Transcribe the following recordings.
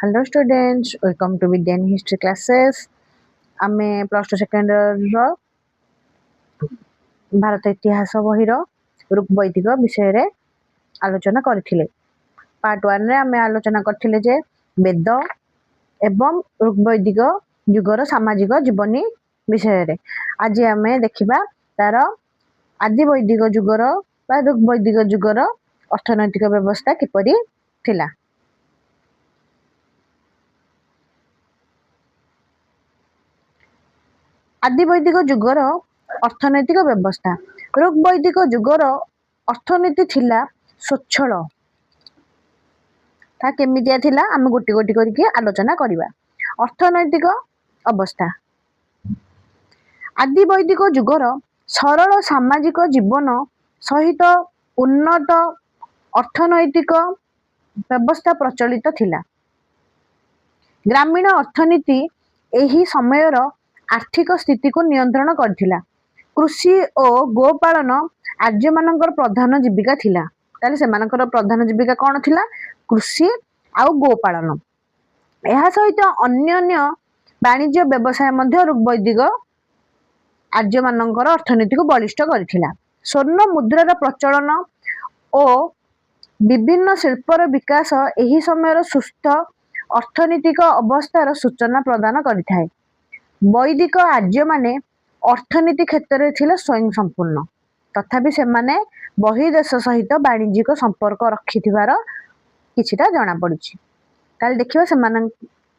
Hello students, welcome to Vidyan History classes. आमे plus two second रो भारत इतिहास बहिर ऋग्वैदिक विषय रे आलोचना करथिले। पार्ट 1 रे आमे आलोचना करथिले जे वेद एवं ऋग्वैदिक युगर सामाजिक जीवनी विषय रे। आज आमे देखिबा तार आदि वैदिक युगर बा ऋग्वैदिक युगर अर्थनैतिक व्यवस्था किपरि थिला। आदि वैदिक युगर अर्थनैतिक व्यवस्था ऋग्वैदिक युगर अर्थनीति थिला स्वच्छल। ता केमितिया थिला आमे गोटी गोटी करके आलोचना करिबा। अर्थनैतिक अवस्था आदि वैदिक युगर सरल सामाजिक जीवन सहित उन्नत अर्थनैतिक व्यवस्था प्रचलित थिला। ग्रामीण अर्थनीति एही समयर आर्थिक स्थिति को नियंत्रण करथिला। कृषि और गोपालन आर्य मानकर प्रधान जीविका थिला। ताले से मानकर प्रधान जीविका कोन थिला? कृषि आ गोपालन। एहा सहित अन्य वाणिज्य व्यवसाय मध्य ऋग्वैदिक आर्य मानकर अर्थनीति को बलिष्ठ करथिला। स्वर्ण मुद्रार प्रचलन और विभिन्न शिल्पर विकास एही समयर सुस्थ अर्थनीतिक अवस्थार सूचना प्रदान करिथाय। वैदिक आर्य माने अर्थनीति क्षेत्र में थिले स्वयं संपूर्ण, तथापि से माने बहिर्देश सहित वाणिज्यिक संपर्क रखिथिबार किछिटा जाना पड़िछि। ताले देखिबा से माने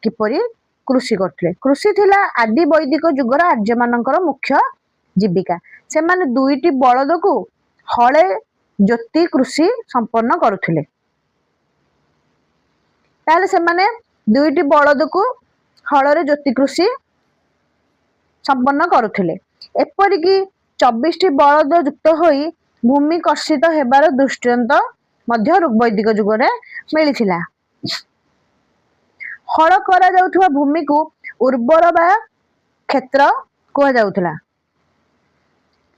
किपरि कृषि करथिले। कृषि थिला आदि वैदिक युगर आर्य मानकर मुख्य जीविका। से माने दुईटी बळद को हळे ज्योति कृषि संपन्न करुथिले। ताले से माने दुईटी बळद को हଳରେ ज्योति कृषि संपन्न करुथिले। एपरिकी 24 टी बळद युक्त होई भूमि कर्षित हेबार दृष्टांत मध्य ऋग्वैदिक युगरे मिलिथिला। हळ करा जाउथुवा भूमि को उर्वर बा क्षेत्र कोहा जाउथला।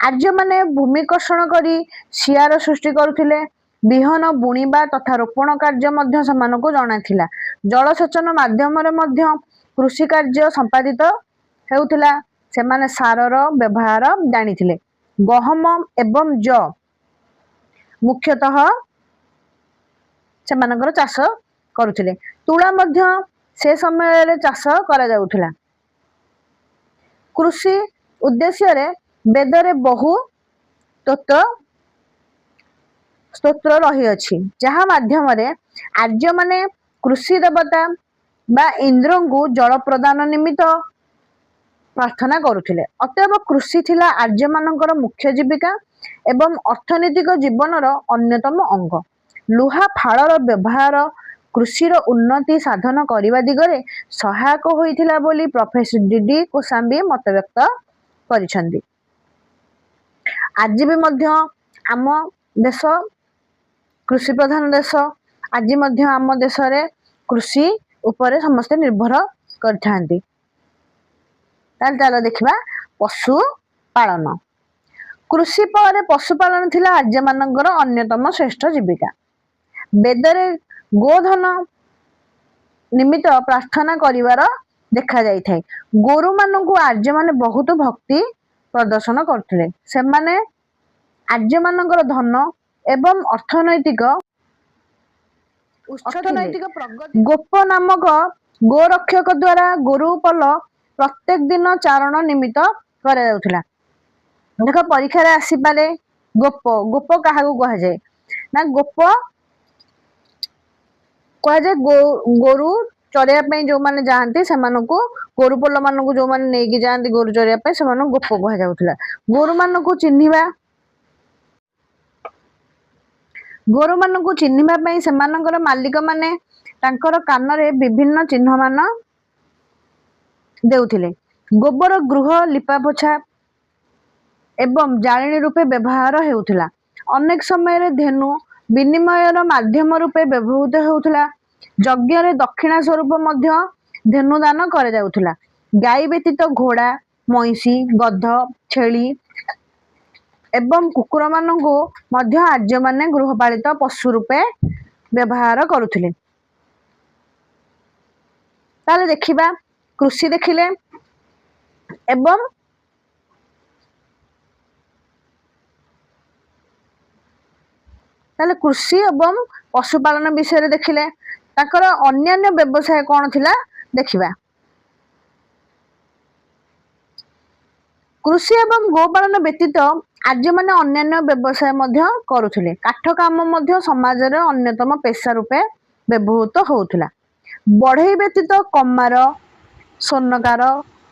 आर्य माने भूमि कर्षण करी सियार सृष्टि करुथिले। बिहन बुणीबा तथा रोपण कार्य मध्य समानको जणा थिला। जलसेचन माध्यम रे मध्य कृषि कार्य संपादित हेउथिला। से माने सारर व्यवहार जानिथिले। गहम एवं ज मुख्यतः से मानकर चाष करुथिले। तुला मध्य से समय रे चाष करा जाउथिला। कृषि उद्देश्य रे वेद रे बहु स्तोत्र रही अछि, जहा माध्यम रे आर्य माने कृषि देवता बा इंद्र को जल प्रदान निमित्त प्रार्थना करुथिले। अतएव कृषि थिला आर्य मानकर मुख्य जीविका एवं अर्थनैतिक जीवनर अन्यतम अंग। लुहा फाळर व्यवहार कृषिर उन्नति साधन करिवा दिगरे सहायक होइथिला बोली प्रोफेसर डीडी कोसाम्बी मत व्यक्त करिसंदी। आज भी मध्य आम देश कृषि प्रधान देश। आज मध्य आम देश रे कृषि उपरे समस्त निर्भर करथांती। ताल देखिबा पशु पालन। कृषि पर पशुपालन थिला आर्य मानकर अन्यतम श्रेष्ठ जीविका। वेदरे गोधन निमित्त प्रार्थना करिवार देखा जाई थाए। गोरु मानकु आर्य माने बहुत भक्ति प्रदर्शन करथिले। से माने आर्य मानकर धन एवं अर्थनैतिक प्रगति गोप नामक गोरक्षक द्वारा गोरुपल प्रत्येक दिन चारण निमित्त करा जाउथिला। देख परीक्षा रे आसी पारे गोप गोप काहाकू कहा जाए ना? गोप कहा जाए गोरु चरिया पे जो माने जाहांती से मानको गोरुपल मानको जो माने नेकी जाहांती गोरु चरिया पे से मानको गोप कहा जाउथिला। गोरु मानको चिन्हिबा गोरु मानको चिन्हिबा पे से मानकर मालिक माने तांकर कान रे विभिन्न चिन्ह मान देउथिले। गोबर गृह लिपा पोछा एवं जाळिनी रूपे व्यवहार हेउथिला। अनेक समय रे धेनु विनिमयर माध्यम रूपे व्यवहृत हेउथिला। यज्ञ रे दक्षिणा स्वरूप मध्य धेनु दान करे जाउथिला। गाई व्यतीत घोड़ा महिषी गध छेली एवं कुकुर मानकु मध्य आर्य माने गृहपालित पशु रूपे व्यवहार करुथिले। ताले देखिबा कृषि देखिले एवं ताले कृषि एवं पशुपालन विषय देखिले ताकर अन्यान्य व्यवसाय कौन थिला देखिबा। कृषि एवं गोपालन व्यतीत आर्य माने अन्यान्य व्यवसाय मध्य करुथिले। काठ काम मध्य समाज रे अन्यतम पेशा रूपे व्यवहृत होउथिला। बढ़ई व्यतीत कमार स्वर्णकार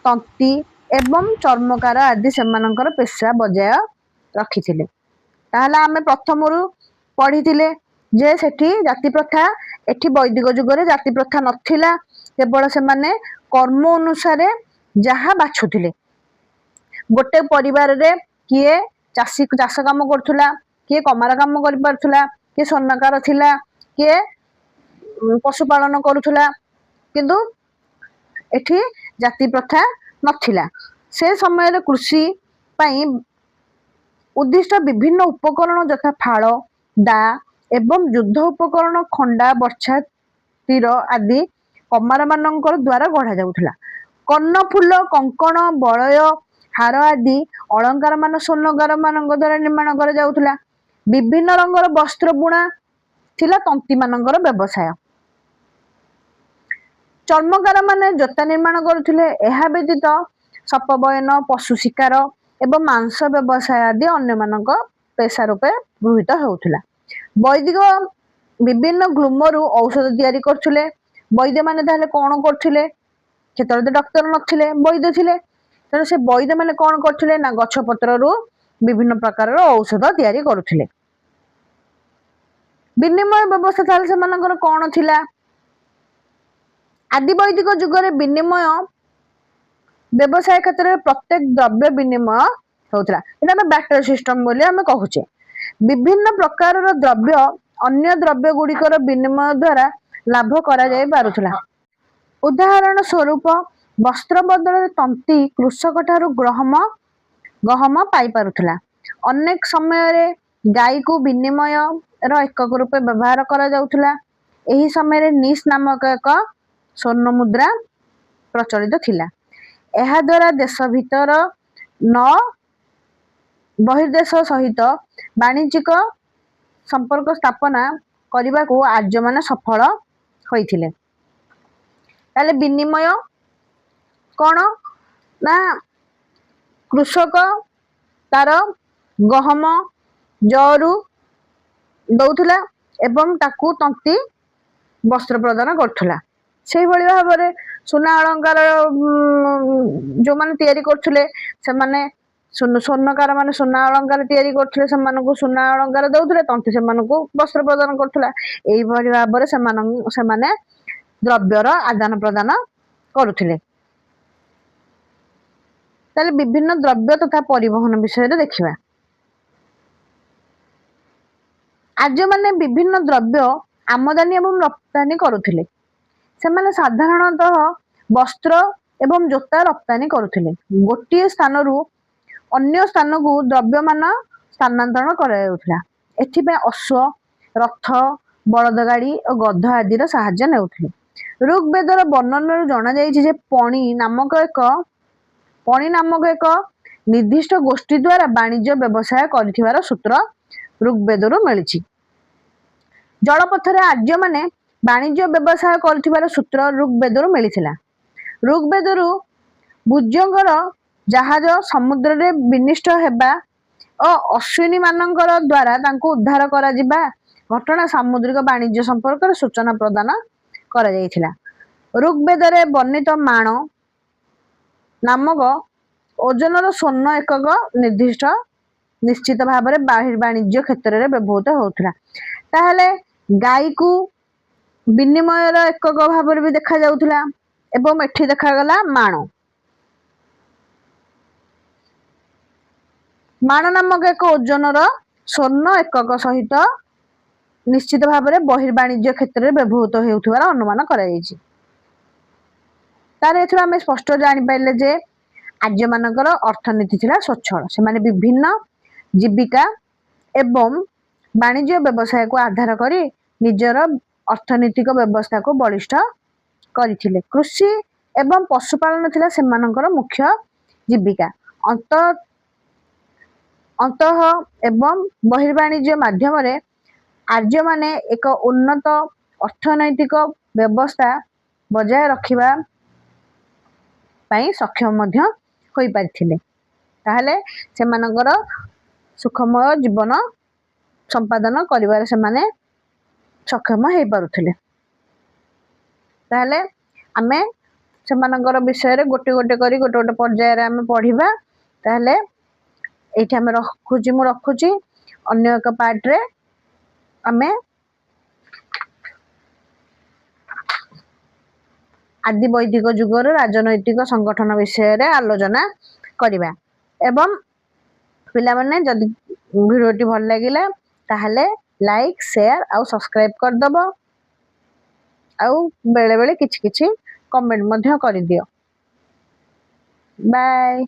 तंती एवं चर्मकार आदि सेमानंकर पेशा बजाय रखिथिले। ताहला आमे प्रथमरु पढ़िथिले जे सेठी जाति प्रथा एठी वैदिक जुगरे जाति प्रथा नथिला केवल से माने कर्म अनुसारे जहा बाछुथिले। गोटे परिवार रे किए चासी चाष काम करथुला किए कमार काम करि परथुला किए स्वर्णकार थिला किए पशुपालन करुथुला किंतु एठी जाति प्रथा नथिला। से समय रे कृषि पई उद्दिष्ट विभिन्न उपकरण यथा फाळ दा एवं युद्ध उपकरण खंडा बर्छा तीर आदि कमार मानकर द्वारा गढ़ा जाउथला। कर्ण फूल कंकण बलय हार आदि अलंकार मान स्वर्णकार मान द्वारा निर्माण कर जाउथला। विभिन्न रंगर वस्त्र बुणा थिला तंती मानकर व्यवसाय। चर्मकार माने जोता निर्माण करुथिले। एहा व्यतीत सपबयन पशु शिकार एवं मांस व्यवसाय आदि अन्य मानक पेशा रूपे गृहीत होउथिला। वैदिक विभिन्न ग्लूमरु औषध तैयारी करथुले। वैद्य माने ताले कोन करथुले केतरे तो डॉक्टर नथिले वैद्य थिले तेणु से वैद्य माने कोन करथुले ना गछ पत्ररु विभिन्न प्रकार औषध तैयारी करुथिले। विनिमय व्यवस्था ताले से मानकर कोन थिला आदि वैदिक जुगरे विनिमय व्यवसाय क्षेत्र में प्रत्येक द्रव्य विनिमय होउथला। एटा हम बैटर सिस्टम बोली हम कहूचे। विभिन्न प्रकार द्रव्य अन्य द्रव्य गुड़िकर विनिमय द्वारा लाभ करा जाय पारुथला। उदाहरण स्वरूप वस्त्र बदल तंती कृषक ठारू गहम पाई पारुथला। अनेक समय रे गाय को विनिमय रो एकक रूपे व्यवहार करा जाउथला। एही समय रे निस नामक एक स्वर्ण मुद्रा प्रचलित थिला। एहा द्वारा देश भीतर न बहिर्देश सहित वाणिज्यिक संपर्क स्थापना करने को आर्य माने सफल होइथिले। ताले विनिमय कौन ना कृषक तार गहम जरू दौथुला एवं ताकू तंती वस्त्र प्रदान करथुला। से भली भाबरे सुना अलंकार जो माने तैयारी करथुले से माने स्वर्णकार माने सुना अलंकार तैयारी करथुले से मानकु सुना अलंकार दउथुले तंती से मानकु वस्त्र प्रदान करथुला। एई भली भाबरे से माने द्रव्यर आदान प्रदान करुथिले। ताले विभिन्न द्रव्य तथा परिवहन विषय रे देखिबा। आर्य माने विभिन्न द्रव्य आमदानी एवं रप्तानी करुथिले। से माने साधारणतः वस्त्र एवं जोता रप्तानी करुथिले। गोटिए स्थान रु अन्य स्थान को द्रव्य मान स्थानांतरण करा जाउथला। एथिबे अश्व रथ बलद गाड़ी और गध आदि रो सहाय्य नेउथिले। ऋग्वेदर वर्णन जना जायछि जे पणी नामक एक निर्दिष्ट गोष्ठी द्वारा वाणिज्य व्यवसाय करिथिबार सूत्र ऋग्वेदरु मिलिछि। जलपथरे आर्य माने वाणिज्य व्यवसाय करिथिबार सूत्र ऋग्वेदरु मिलिथिला। ऋग्वेदरु भुजंगर जहाज समुद्र रे विनिष्ट हेबा और अश्विनी मानकर द्वारा तांको उद्धार करा जिबा घटना सामुद्रिक वाणिज्य संपर्क सूचना प्रदान करा जायथिला। ऋग्वेदरे वर्णित माण नामक ओजनर स्वर्ण एकक निर्दिष्ट निश्चित भाव में बाहिर वाणिज्य क्षेत्र में व्यवहृत होता। ताहले गाय को विनिमय एकक भाव भी देखा जाउथला एवं एठी देखा गला माण नामक एक ओजनर स्वर्ण एकक सहित निश्चित भाव में बहिर्वाणिज्य क्षेत्र में व्यवहृत होउथिबार अनुमान करा जायछि। तार एथरा हमें स्पष्ट जानि पाइले जे आर्य मानकर अर्थनीति थिला स्वच्छल। से माने विभिन्न जीविका एवं वाणिज्य व्यवसाय को आधार करी निजर अर्थनीतिक व्यवस्था को बलिष्ठ କରିଥିଲେ। କୃଷି ଏବଂ ପଶୁପାଳନ ଥିଲା ସେମାନଙ୍କର ମୁଖ୍ୟ ଜୀବିକା। ଅନ୍ତଃ ଏବଂ ବହିର୍ବାଣିଜ୍ୟ ମାଧ୍ୟମରେ ଆର୍ଯ୍ୟମାନେ ଏକ ଉନ୍ନତ ଅର୍ଥନୈତିକ ବ୍ୟବସ୍ଥା ବଜାୟ ରଖିବା ପାଇଁ ସକ୍ଷମ ମଧ୍ୟ ହୋଇପାରିଥିଲେ। ତାହେଲେ ସେମାନଙ୍କର ସୁଖମୟ ଜୀବନ ସମ୍ପାଦନ କରିବାରେ ସେମାନେ ସକ୍ଷମ ହେଇପାରୁଥିଲେ। ତାହେଲେ ଆମେ ସେମାନଙ୍କର ବିଷୟରେ ଗୋଟେ ଗୋଟେ କରି ଗୋଟେ ଗୋଟେ ପର୍ଯ୍ୟାୟରେ ଆମେ ପଢିବା। ତାହେଲେ ଏଇଠି ଆମେ ମୁଁ ରଖୁଛି। ଅନ୍ୟ ଏକ ପାର୍ଟରେ ଆମେ ଆଦି ବୈଦିକ ଯୁଗର ରାଜନୈତିକ ସଂଗଠନ ବିଷୟରେ ଆଲୋଚନା କରିବା। ଏବଂ ପିଲାମାନେ ଯଦି ଭିଡ଼ିଓଟି ଭଲ ଲାଗିଲା ତାହେଲେ ଲାଇକ୍, ସେୟାର ଆଉ ସବସ୍କ୍ରାଇବ କରିଦେବ। ଆଉ ବେଳେ ବେଳେ କିଛି କିଛି କମେଣ୍ଟ ମଧ୍ୟ କରିଦିଅ। ବାଏ।